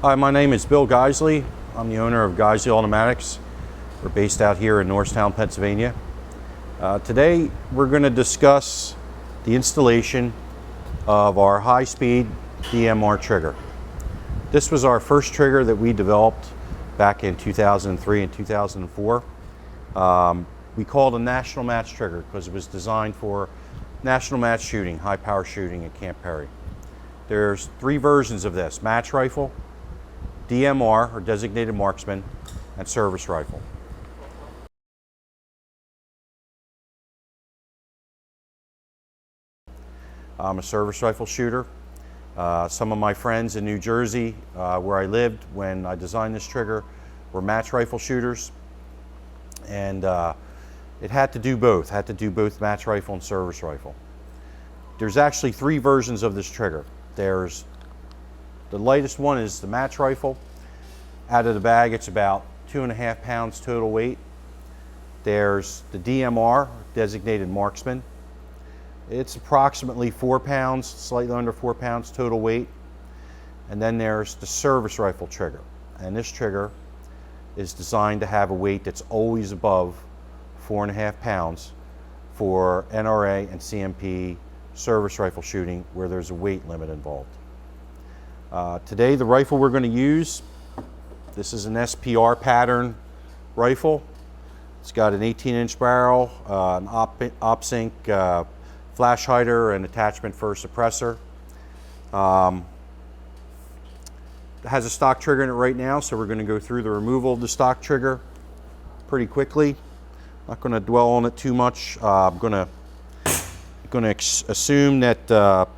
Hi, my name is Bill Geissele. I'm the owner of Geissele Automatics. We're based out here in Norristown, Pennsylvania. Today we're going to discuss the installation of our high-speed DMR trigger. This was our first trigger that we developed back in 2003 and 2004. We called it a national match trigger because it was designed for national match shooting, high power shooting at Camp Perry. There's three versions of this: match rifle, DMR or designated marksman, and service rifle. I'm a service rifle shooter. Some of my friends in New Jersey, where I lived when I designed this trigger, were match rifle shooters, and it had to do both match rifle and service rifle. There's actually three versions of this trigger. There's the lightest one is the match rifle. Out of the bag, it's about 2.5 pounds total weight. There's the DMR, designated marksman. It's approximately 4 pounds, slightly under 4 pounds total weight. And then there's the service rifle trigger. And this trigger is designed to have a weight that's always above 4.5 pounds for NRA and CMP service rifle shooting where there's a weight limit involved. Today the rifle we're going to use, this is an SPR pattern rifle. It's got an 18-inch barrel, an OpSync flash hider, and attachment for a suppressor. It has a stock trigger in it right now, so we're going to go through the removal of the stock trigger pretty quickly. Not going to dwell on it too much. I'm going to assume that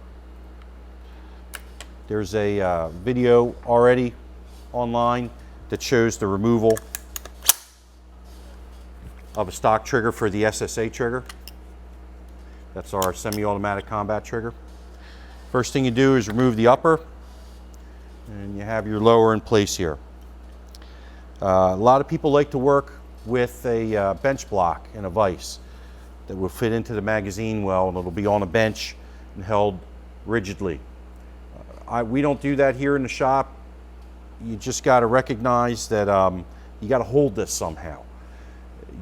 there's a video already online that shows the removal of a stock trigger for the SSA trigger. That's our semi-automatic combat trigger. First thing you do is remove the upper, and you have your lower in place here. A lot of people like to work with a bench block and a vise that will fit into the magazine well, and it'll be on a bench and held rigidly. We don't do that here in the shop. You just got to recognize that you got to hold this somehow.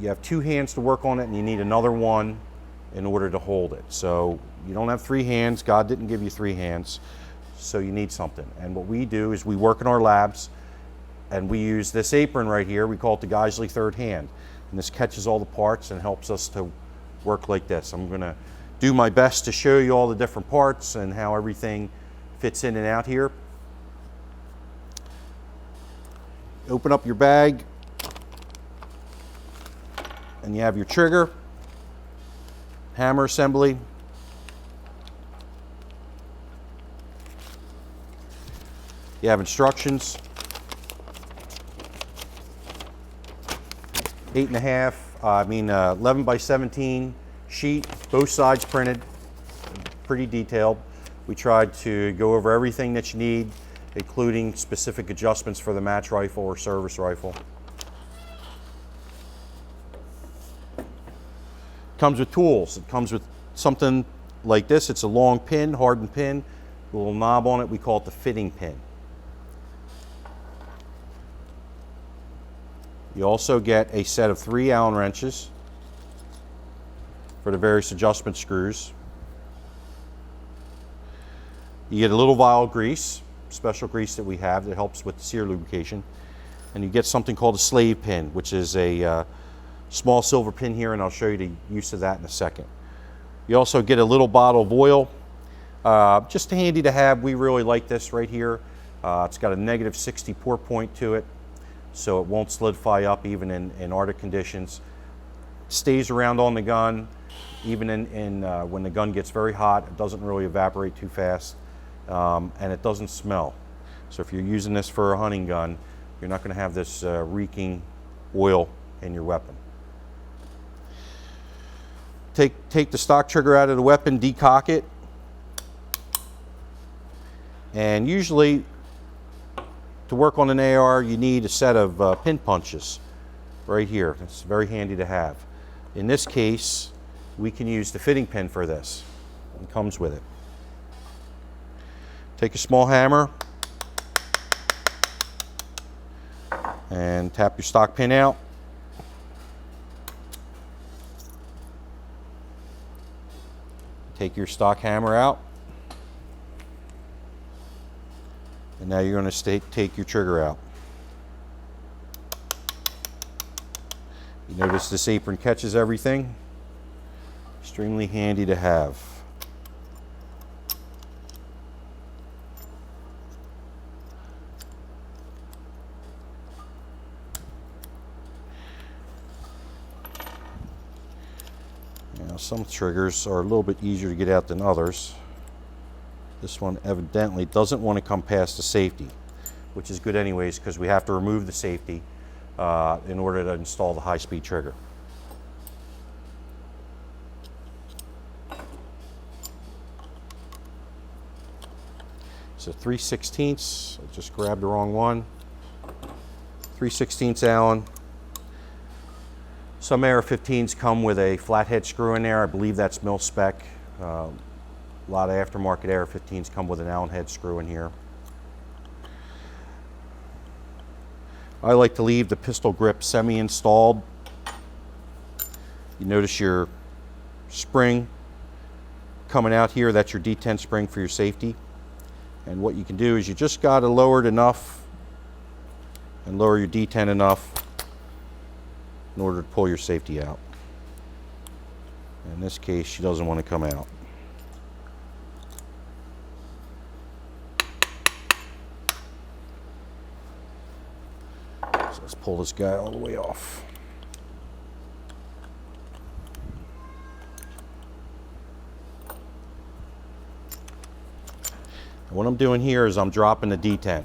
You have two hands to work on it, and you need another one in order to hold it. So you don't have three hands. God didn't give you three hands, so you need something. And what we do is we work in our labs, and we use this apron right here. We call it the Geissele third hand, and this catches all the parts and helps us to work like this. I'm going to do my best to show you all the different parts and how everything fits in and out here. Open up your bag, and you have your trigger, hammer assembly, you have instructions, 11 by 17 sheet, both sides printed, pretty detailed. We tried to go over everything that you need, including specific adjustments for the match rifle or service rifle. Comes with tools. It comes with something like this. It's a long pin, hardened pin, a little knob on it. We call it the fitting pin. You also get a set of 3 Allen wrenches for the various adjustment screws. You get a little vial of grease, special grease that we have that helps with the sear lubrication. And you get something called a slave pin, which is a small silver pin here, and I'll show you the use of that in a second. You also get a little bottle of oil, just handy to have. We really like this right here. It's got a -60 pour point to it, so it won't solidify up even in Arctic conditions. Stays around on the gun, even when the gun gets very hot. It doesn't really evaporate too fast, and it doesn't smell. So if you're using this for a hunting gun, you're not going to have this reeking oil in your weapon. Take the stock trigger out of the weapon, decock it, and usually to work on an AR you need a set of pin punches right here. It's very handy to have. In this case, we can use the fitting pin for this. It comes with it. Take a small hammer, and tap your stock pin out. Take your stock hammer out. And now you're going to take your trigger out. You notice this apron catches everything. Extremely handy to have. Now, some triggers are a little bit easier to get out than others. This one evidently doesn't want to come past the safety, which is good anyways because we have to remove the safety in order to install the high-speed trigger. So 3/16, I just grabbed the wrong one. 3/16 Allen. Some AR-15s come with a flathead screw in there. I believe that's mil spec. A lot of aftermarket AR-15s come with an Allen head screw in here. I like to leave the pistol grip semi-installed. You notice your spring coming out here. That's your D10 spring for your safety. And what you can do is you just got to lower it enough and lower your D10 enough in order to pull your safety out. In this case, she doesn't want to come out. So let's pull this guy all the way off. And what I'm doing here is I'm dropping the D10.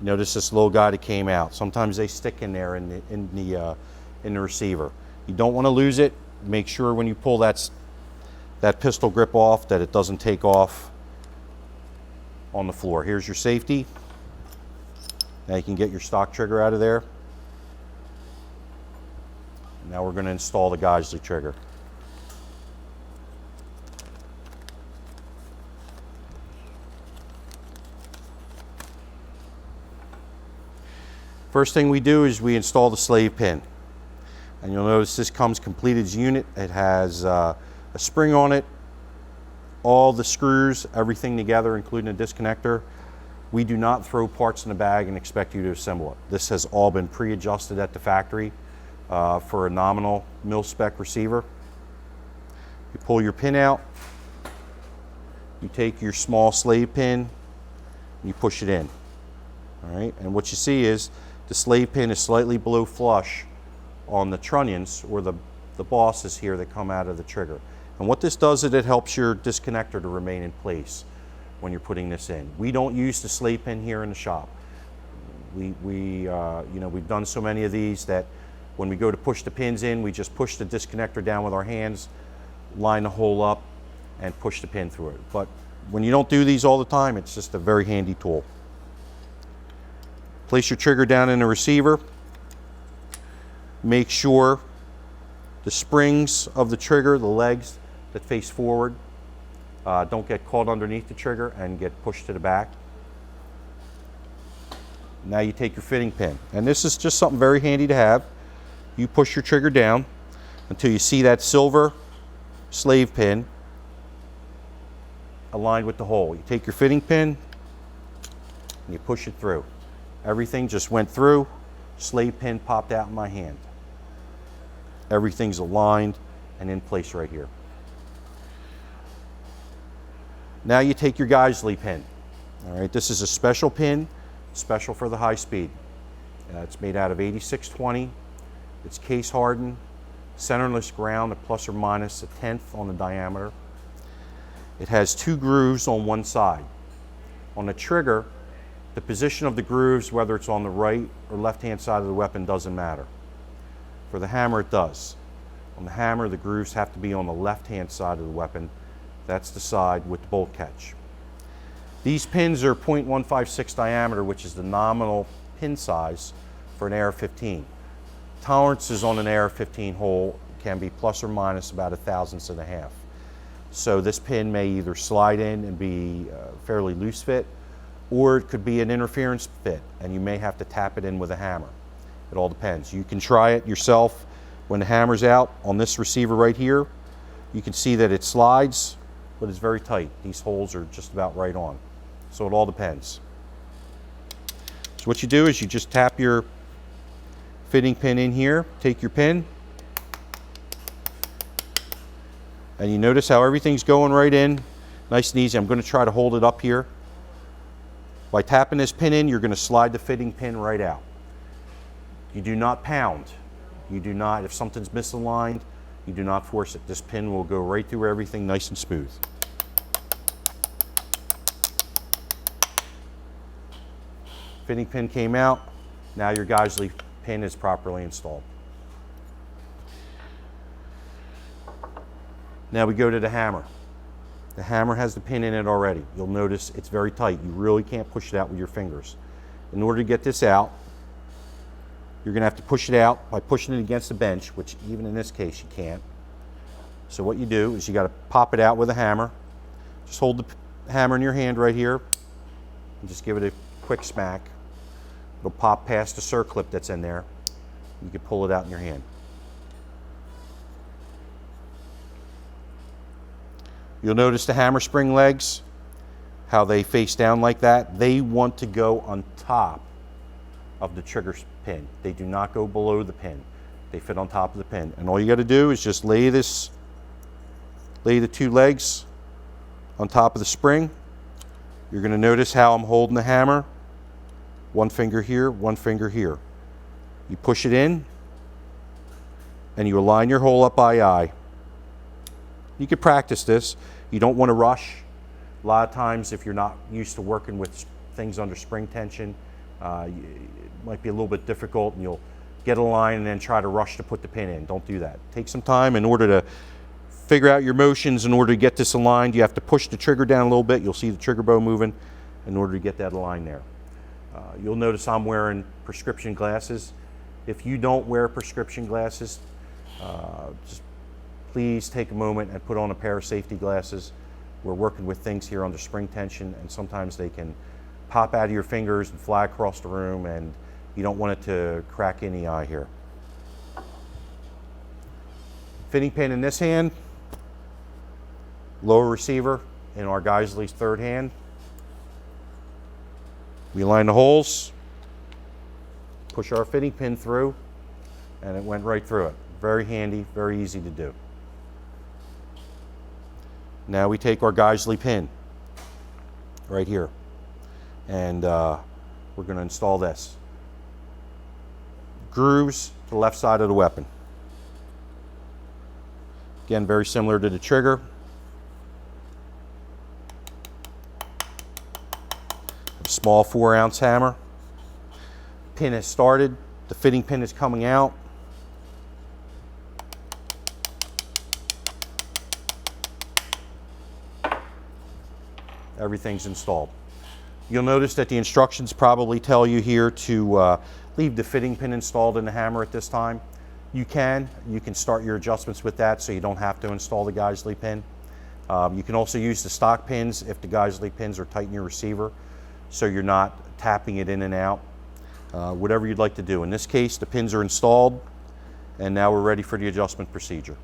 Notice this little guy that came out. Sometimes they stick in there in the receiver. You don't want to lose it. Make sure when you pull that pistol grip off that it doesn't take off on the floor. Here's your safety. Now you can get your stock trigger out of there. Now we're going to install the Geissele trigger. First thing we do is we install the slave pin. And you'll notice this comes completed as a unit. It has a spring on it, all the screws, everything together, including a disconnector. We do not throw parts in the bag and expect you to assemble it. This has all been pre-adjusted at the factory for a nominal mil-spec receiver. You pull your pin out. You take your small slave pin and you push it in. All right, and what you see is the slave pin is slightly below flush on the trunnions, or the bosses here that come out of the trigger. And what this does is it helps your disconnector to remain in place when you're putting this in. We don't use the slave pin here in the shop. We've done so many of these that when we go to push the pins in, we just push the disconnector down with our hands, line the hole up, and push the pin through it. But when you don't do these all the time, it's just a very handy tool. Place your trigger down in the receiver. Make sure the springs of the trigger, the legs that face forward, don't get caught underneath the trigger and get pushed to the back. Now you take your fitting pin. And this is just something very handy to have. You push your trigger down until you see that silver slave pin aligned with the hole. You take your fitting pin and you push it through. Everything just went through, slave pin popped out in my hand. Everything's aligned and in place right here. Now you take your Geissele pin. All right, this is a special pin, special for the high speed. It's made out of 8620. It's case hardened, centerless ground at plus or minus 1/10 on the diameter. It has 2 grooves on one side. On the trigger, the position of the grooves, whether it's on the right or left-hand side of the weapon, doesn't matter. For the hammer, it does. On the hammer, the grooves have to be on the left-hand side of the weapon. That's the side with the bolt catch. These pins are 0.156 diameter, which is the nominal pin size for an AR-15. Tolerances on an AR-15 hole can be plus or minus about 1/1000th of a half. So this pin may either slide in and be fairly loose fit, or it could be an interference fit, and you may have to tap it in with a hammer. It all depends. You can try it yourself when the hammer's out. On this receiver right here, you can see that it slides, but it's very tight. These holes are just about right on. So it all depends. So what you do is you just tap your fitting pin in here, take your pin, and you notice how everything's going right in, nice and easy. I'm going to try to hold it up here. By tapping this pin in, you're going to slide the fitting pin right out. You do not pound. You do not, if something's misaligned, you do not force it. This pin will go right through everything nice and smooth. Fitting pin came out. Now your Geissele pin is properly installed. Now we go to the hammer. The hammer has the pin in it already. You'll notice it's very tight. You really can't push it out with your fingers. In order to get this out, you're going to have to push it out by pushing it against the bench, which even in this case you can't. So what you do is you got to pop it out with a hammer. Just hold the hammer in your hand right here and just give it a quick smack. It'll pop past the circlip that's in there. You can pull it out in your hand. You'll notice the hammer spring legs, how they face down like that. They want to go on top of the trigger pin. They do not go below the pin. They fit on top of the pin. And all you got to do is just lay the two legs on top of the spring. You're going to notice how I'm holding the hammer. One finger here, one finger here. You push it in, and you align your hole up by eye. You can practice this. You don't want to rush. A lot of times, if you're not used to working with things under spring tension, it might be a little bit difficult, and you'll get a line and then try to rush to put the pin in. Don't do that. Take some time in order to figure out your motions. In order to get this aligned, you have to push the trigger down a little bit. You'll see the trigger bow moving in order to get that aligned there. You'll notice I'm wearing prescription glasses. If you don't wear prescription glasses, just please take a moment and put on a pair of safety glasses. We're working with things here under spring tension, and sometimes they can pop out of your fingers and fly across the room, and you don't want it to crack in the eye here. Fitting pin in this hand, lower receiver in our Geissele's third hand. We align the holes, push our fitting pin through, and it went right through it. Very handy, very easy to do. Now we take our Geissele pin right here, and we're going to install this. Grooves to the left side of the weapon. Again, very similar to the trigger. A small 4-ounce hammer. Pin has started. The fitting pin is coming out. Everything's installed. You'll notice that the instructions probably tell you here to leave the fitting pin installed in the hammer at this time. You can start your adjustments with that so you don't have to install the Geissele pin. You can also use the stock pins if the Geissele pins are tight in your receiver, so you're not tapping it in and out. Whatever you'd like to do. In this case, the pins are installed, and now we're ready for the adjustment procedure.